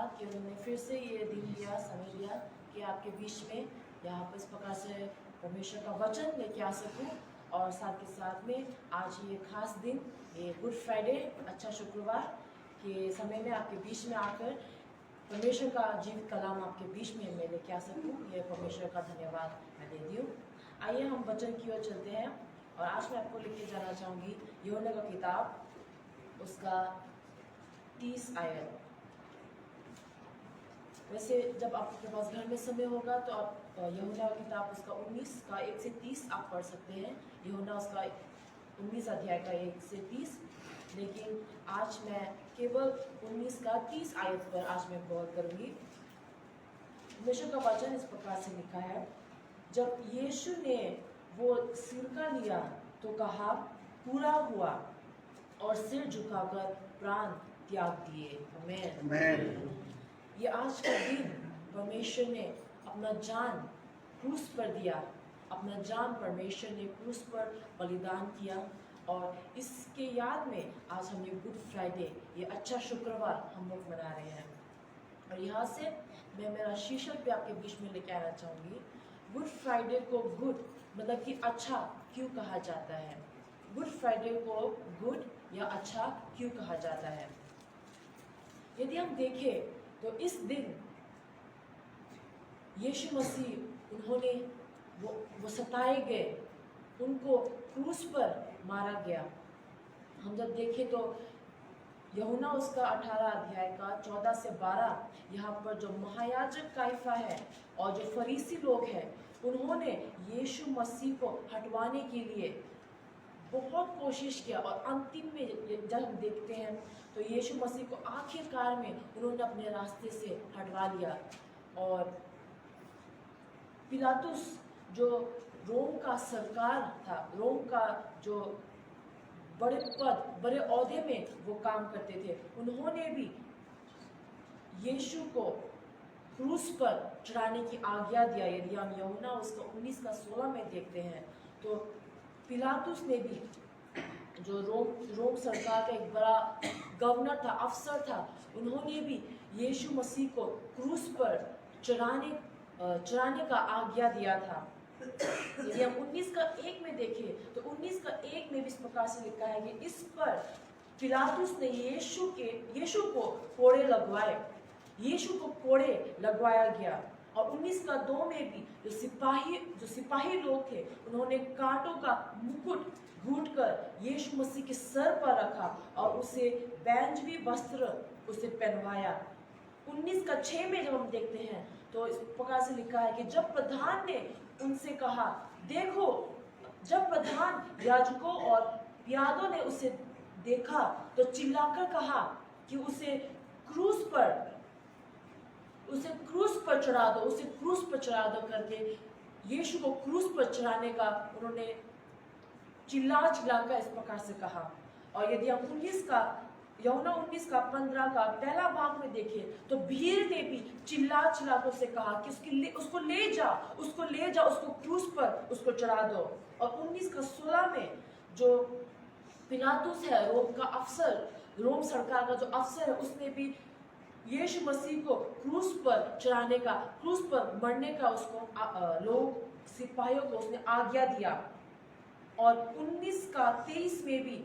धन्यवाद कि उन्होंने फिर से ये दिन दिया, समय दिया कि आपके बीच में यहाँ पर इस प्रकार से परमेश्वर का वचन लेके आ सकूँ। और साथ के साथ में आज ये खास दिन, ये गुड फ्राइडे, अच्छा शुक्रवार के समय में आपके बीच में आकर परमेश्वर का जीवित कलाम आपके बीच में मैं लेके आ सकूँ, ये परमेश्वर का धन्यवाद मैं देती हूँ। आइए हम वचन की ओर चलते हैं और आज मैं आपको लेके जाना चाहूँगी यूहन्ना का किताब, उसका 30 आयत। वैसे जब आपके पास घर में समय होगा तो आप यूहन्ना का किताब उसका 19 का 1 से 30 आप पढ़ सकते हैं। यूहन्ना उसका 19 अध्याय का 1 से 30, लेकिन आज मैं केवल 19 का 30 आयत पर आज मैं गौर करूँगी। परमेश्वर का वचन इस प्रकार से लिखा है, जब यीशु ने वो सिरका लिया तो कहा, पूरा हुआ, और सिर झुकाकर प्राण त्याग दिए। आमीन। ये आज का दिन परमेश्वर ने अपना जान क्रूस पर दिया, अपना जान परमेश्वर ने क्रूस पर बलिदान किया। और इसके याद में आज हम ये गुड फ्राइडे, ये अच्छा शुक्रवार हम लोग मना रहे हैं। और यहाँ से मैं मेरा शीर्षक भी आपके बीच में लेके आना चाहूँगी। गुड फ्राइडे को गुड मतलब कि अच्छा क्यों कहा जाता है? गुड फ्राइडे को गुड या अच्छा क्यों कहा जाता है? यदि हम देखें तो इस दिन यीशु मसीह उन्होंने वो सताए गए, उनको क्रूस पर मारा गया। हम जब देखें तो यूहन्ना उसका 18 अध्याय का 14 से 12, यहाँ पर जो महायाजक काइफा है और जो फरीसी लोग हैं, उन्होंने यीशु मसीह को हटवाने के लिए बहुत कोशिश किया। और अंतिम में जब हम देखते हैं तो यीशु मसीह को आखिरकार में उन्होंने अपने रास्ते से हटवा लिया। और पिलातुस जो रोम का सरकार था, रोम का जो बड़े पद, बड़े ओहदे में वो काम करते थे, उन्होंने भी यीशु को क्रूस पर चढ़ाने की आज्ञा दिया। यदि हम यूहन्ना उसका 19 का 16 में देखते हैं तो पिलातुस ने भी, जो रोम सरकार का एक बड़ा गवर्नर था, अफसर था, उन्होंने भी यीशु मसीह को क्रूस पर चढ़ाने का आज्ञा दिया था। यदि हम 19 का 1 में देखें तो 19 का 1 में भी इस प्रकार से लिखा है कि इस पर पिलातुस ने यीशु को कोड़े लगवाए, यीशु को कोड़े लगवाया गया। और 19 का 2 में भी जो सिपाही लोग थे, उन्होंने कांटों का मुकुट घूंटकर यीशु मसीह के सर पर रखा और उसे बैंजवी वस्त्र उसे पहनवाया। 19 का 6 में जब हम देखते हैं तो इस प्रकार से लिखा है कि जब प्रधान ने उनसे कहा, देखो, जब प्रधान याजकों और प्यादों ने उसे देखा तो चिल्लाकर कहा कि उसे क्रूस पर चढ़ा दो, उसे क्रूस पर चढ़ा दो करके यीशु को क्रूस पर चढ़ाने का उन्होंने चिल्लाकर इस प्रकार से कहा। और यदि हम यूहन्ना 19 का 15 का पहला भाग में देखें तो भीड़ ने भी चिल्ला कर उसे कहा कि उसको ले जा, उसको क्रूस पर उसको चढ़ा दो। और 19 का 16 में जो पिलातुस है, रोम सरकार का जो अफसर है, उसने भी यीशु मसीह को क्रूस पर मरने का उसको सिपाहियों को उसने आज्ञा दिया। और 19 का 23 में भी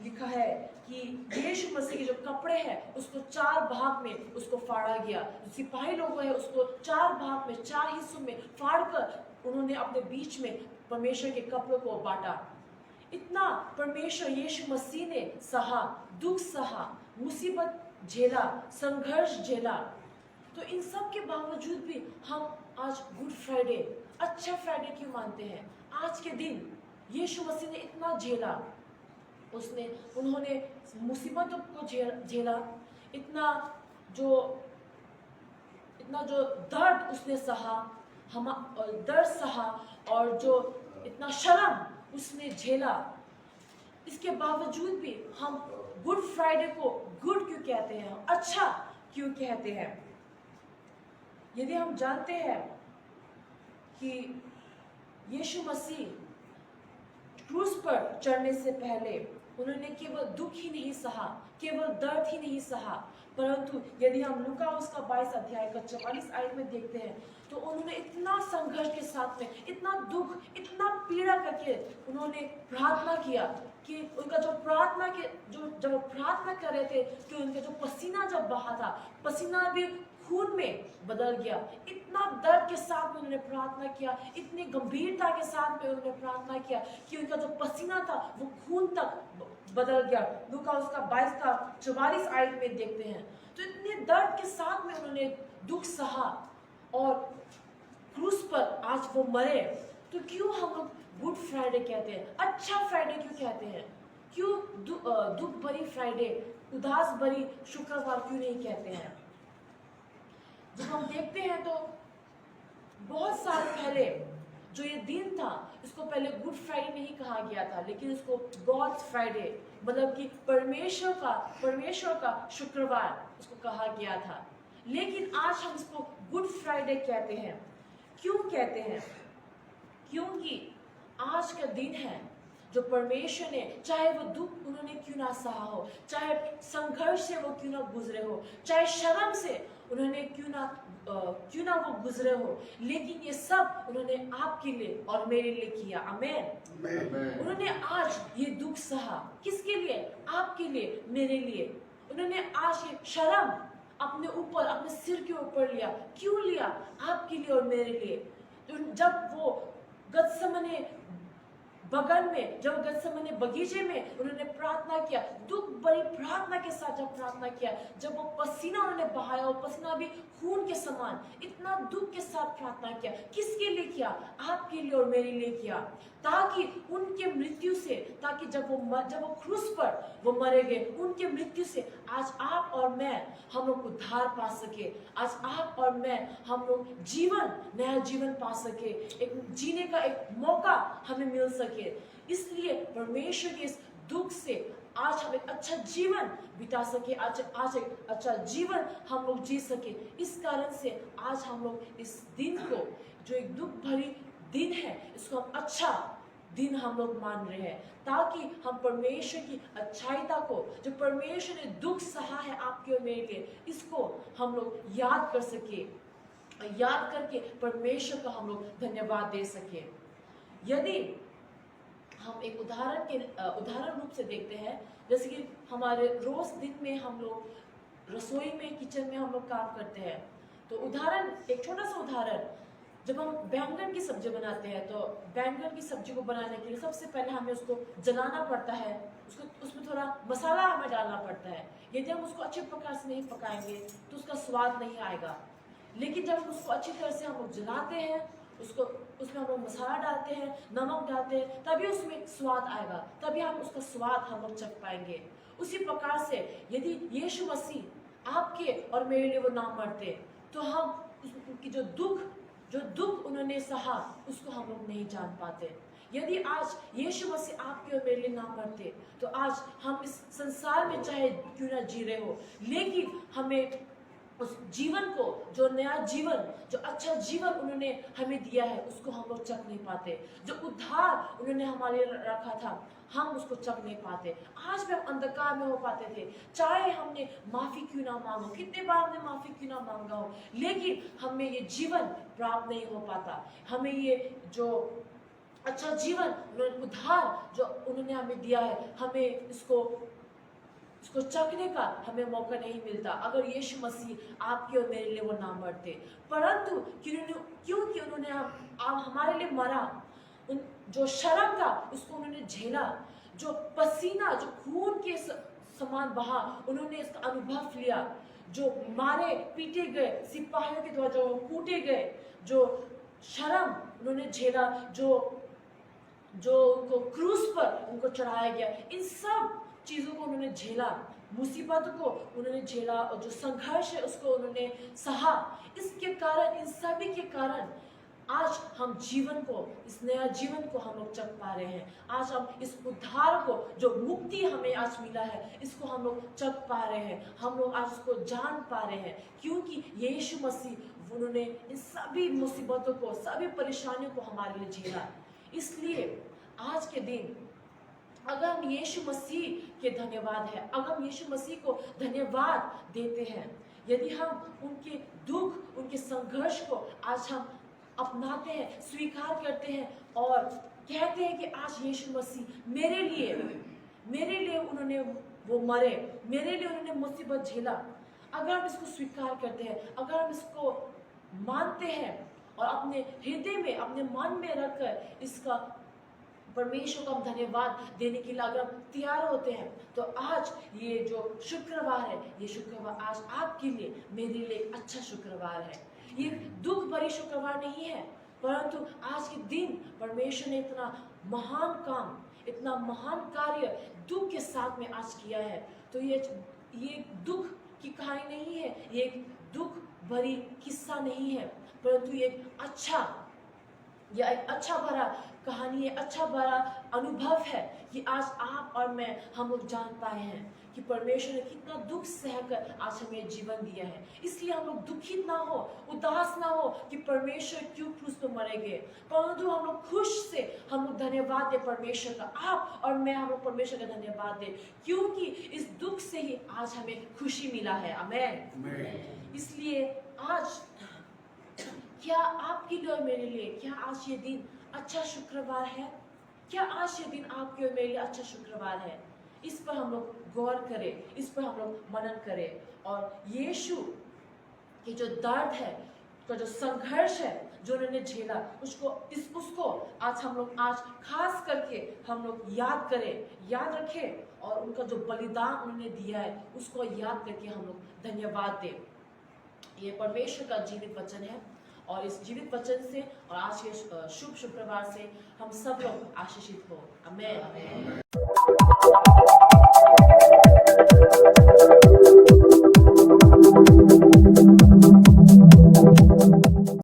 लिखा है कि यीशु मसीह के जो कपड़े हैं उसको 4 भाग में उसको फाड़ा गया। सिपाही लोग हैं उसको 4 भाग में, 4 हिस्सों में फाड़कर उन्होंने अपने बीच में परमेश्वर के कपड़ों को बांटा। इतना परमेश्वर यीशु मसीह ने सहा, दुख सहा, मुसीबत झेला, संघर्ष झेला। तो इन सब के बावजूद भी हम आज गुड फ्राइडे, अच्छा फ्राइडे क्यों मानते हैं? आज के दिन यीशु मसीह ने इतना झेला, उन्होंने मुसीबतों को झेला, इतना जो दर्द उसने सहा, दर्द सहा, और जो इतना शर्म उसने झेला। इसके बावजूद भी हम गुड फ्राइडे को गुड क्यों कहते हैं, अच्छा क्यों कहते हैं? यदि हम जानते हैं कि यीशु मसीह क्रूस पर चढ़ने से पहले उन्होंने केवल दुख ही नहीं सहा, केवल दर्द ही नहीं सहा, परंतु यदि हम लूका उसका 22 अध्याय का 44 आयत में देखते हैं तो उन्होंने इतना संघर्ष के साथ में, इतना दुख, इतना पीड़ा करके उन्होंने प्रार्थना किया कि उनका जो प्रार्थना के जो जब वो प्रार्थना कर रहे थे कि उनका जो पसीना जब बहा था, पसीना भी खून में बदल गया। इतना दर्द के साथ में उन्होंने प्रार्थना किया, इतनी गंभीरता के साथ में उन्होंने प्रार्थना किया कि उनका जो पसीना था वो खून तक बदल गया। लूका उसका 22 का 44 आयत में देखते हैं। तो इतने दर्द के साथ में उन्होंने दुख सहा और क्रूस पर आज वो मरे। तो क्यों हम लोग गुड फ्राइडे कहते हैं, अच्छा फ्राइडे क्यों कहते हैं? क्यों दुख भरी फ्राइडे, उदास भरी शुक्रवार क्यों नहीं कहते हैं? जब हम देखते हैं तो बहुत साल पहले जो ये दिन था, इसको पहले गुड फ्राइडे नहीं कहा गया था, लेकिन इसको गॉड्स फ्राइडे, मतलब कि परमेश्वर का शुक्रवार इसको कहा गया था। लेकिन आज हम इसको गुड फ्राइडे कहते हैं। क्यों कहते हैं? क्योंकि आज का दिन है जो परमेश्वर ने, चाहे वो दुख उन्होंने क्यों ना सहा हो, चाहे संघर्ष से वो क्यों ना गुजरे हो, चाहे शर्म से उन्होंने क्यों ना वो गुजरे हो, लेकिन ये सब उन्होंने आपके लिए और मेरे लिए किया। आमेन। उन्होंने आज ये दुख सहा, किसके लिए? आपके लिए, मेरे लिए। उन्होंने आज ये शर्म अपने ऊपर, अपने सिर के ऊपर लिया। क्यों लिया? आपके लिए और मेरे लिए। तो जब वो गत्समने बगल में, जब गत्समने बगीचे में उन्होंने प्रार्थना किया, दुख भरी प्रार्थना के साथ जब प्रार्थना किया, जब वो पसीना उन्होंने बहाया, वो पसीना भी खून के समान, इतना दुख के साथ प्रार्थना किया। किसके लिए किया? आपके लिए और मेरे लिए किया, ताकि उनके मृत्यु से, ताकि जब वो क्रूस पर वो मरे गए, उनके मृत्यु से आज आप और मैं, हम लोग उद्धार पा सके। आज आप और मैं, हम लोग नया जीवन पा सके, एक जीने का एक मौका हमें मिल सके। इसलिए परमेश्वर के इस दुख से आज हम एक अच्छा जीवन बिता सके, आज एक अच्छा जीवन हम लोग जी सके। इस कारण से आज हम लोग इस दिन को, जो एक दुख भरी दिन है, इसको हम अच्छा दिन हम लोग मान रहे हैं, ताकि हम परमेश्वर की अच्छाईता को, जो परमेश्वर ने दुख सहा है आपके और मेरे लिए, इसको हम लोग याद कर सके, याद करके परमेश्वर का हम लोग धन्यवाद दे सके। यदि हम एक उदाहरण रूप से देखते हैं, जैसे कि हमारे रोज दिन में हम लोग रसोई में, किचन में हम लोग काम करते हैं। तो एक छोटा सा उदाहरण, जब हम बैंगन की सब्जी बनाते हैं, तो बैंगन की सब्जी को बनाने के लिए सबसे पहले हमें उसको जलाना पड़ता है, उसमें थोड़ा मसाला हमें डालना पड़ता है। यदि हम उसको अच्छे प्रकार से नहीं पकाएंगे तो उसका स्वाद नहीं आएगा। लेकिन जब हम उसको अच्छी तरह से हम लोग जलाते हैं, उसमें हम लोग मसाला डालते हैं, नमक डालते हैं, तभी उसमें स्वाद आएगा, तभी हम उसका स्वाद हम लोग चख पाएंगे। उसी प्रकार से यदि यीशु मसीह आपके और मेरे लिए वो ना मरते, तो हम उनकी जो दुख उन्होंने सहा, उसको हम लोग नहीं जान पाते। यदि आज यीशु मसीह आपके और मेरे लिए ना मरते, तो आज हम इस संसार में चाहे क्यों ना जी रहे हो, लेकिन हमें उस जीवन को, जो नया जीवन, जो अच्छा जीवन उन्होंने हमें दिया है, उसको हम लोग चख नहीं पाते। जो उद्धार उन्होंने हमारे लिए रखा था, हम उसको चख नहीं पाते। आज भी हम अंधकार में हो पाते थे, चाहे हमने माफी क्यों ना मांगो, कितने बार हमने माफी क्यों ना मांगा हो, लेकिन हमें ये जीवन प्राप्त नहीं हो पाता। हमें ये जो अच्छा जीवन, उद्धार जो उन्होंने हमें दिया है, हमें इसको चखने का हमें मौका नहीं मिलता, अगर यीशु मसीह आपके और मेरे लिए वो ना मरते। परंतु क्योंकि उन्होंने हमारे लिए मरा, जो शर्म था उसको उन्होंने झेला, जो पसीना, जो खून के समान बहा, उन्होंने इसका अनुभव लिया, जो मारे पीटे गए, सिपाहियों के द्वारा जो कूटे गए, जो शर्म उन्होंने झेला, जो उनको क्रूस पर उनको चढ़ाया गया, इन सब चीज़ों को उन्होंने झेला, मुसीबतों को उन्होंने झेला, और जो संघर्ष है उसको उन्होंने सहा। इसके कारण, इन सभी के कारण आज हम जीवन को, इस नया जीवन को हम लोग चख पा रहे हैं। आज हम इस उद्धार को, जो मुक्ति हमें आज मिला है, इसको हम लोग चख पा रहे हैं, हम लोग आज उसको जान पा रहे हैं, क्योंकि यीशु मसीह उन्होंने इन सभी मुसीबतों को, सभी परेशानियों को हमारे लिए झेला। इसलिए आज के दिन अगर हम यीशु मसीह के धन्यवाद है, अगर हम यीशु मसीह को धन्यवाद देते हैं, यदि हम उनके दुख, उनके संघर्ष को आज हम अपनाते हैं, स्वीकार करते हैं और कहते हैं कि आज यीशु मसीह मेरे लिए उन्होंने वो मरे, मेरे लिए उन्होंने मुसीबत झेला। अगर हम इसको स्वीकार करते हैं, अगर हम इसको मानते हैं और अपने हृदय में, अपने मन में रखकर इसका परमेश्वर को हम धन्यवाद देने के लिए अगर हम तैयार होते हैं, तो आज ये जो शुक्रवार है, ये शुक्रवार आज आपके लिए, मेरे लिए एक अच्छा शुक्रवार है। ये दुख भरी शुक्रवार नहीं है, परंतु आज के दिन परमेश्वर ने इतना महान काम, इतना महान कार्य दुख के साथ में आज किया है। तो ये दुख की कहानी नहीं है, ये एक दुख भरी किस्सा नहीं है, परंतु ये एक अच्छा भरा कहानी है, अच्छा भरा अनुभव है कि आज आप और मैं, हम लोग जान पाए हैं कि परमेश्वर ने कितना दुख सहकर आज हमें जीवन दिया है। इसलिए हम लोग दुखित ना हो, उदास ना हो कि परमेश्वर क्यों क्रूस पर मरेंगे, परंतु हम लोग खुश से हम लोग धन्यवाद दे परमेश्वर का। आप और मैं, हम लोग परमेश्वर का धन्यवाद दे, क्योंकि इस दुख से ही आज हमें खुशी मिला है। आमीन। इसलिए आज क्या आपके लिए और मेरे लिए, क्या आज ये दिन अच्छा शुक्रवार है? क्या आज ये दिन आपके और मेरे लिए अच्छा शुक्रवार है? इस पर हम लोग गौर करें, इस पर हम लोग मनन करें और यीशु की जो दर्द है, का जो संघर्ष है जो उन्होंने झेला, उसको आज हम लोग खास करके हम लोग याद करें, याद रखें और उनका जो बलिदान उन्होंने दिया है उसको याद करके हम लोग धन्यवाद दें। ये परमेश्वर का जीवित वचन है और इस जीवित वचन से और आज के शुभ शुक्रवार से हम सब लोग आशीषित हो। आमीन।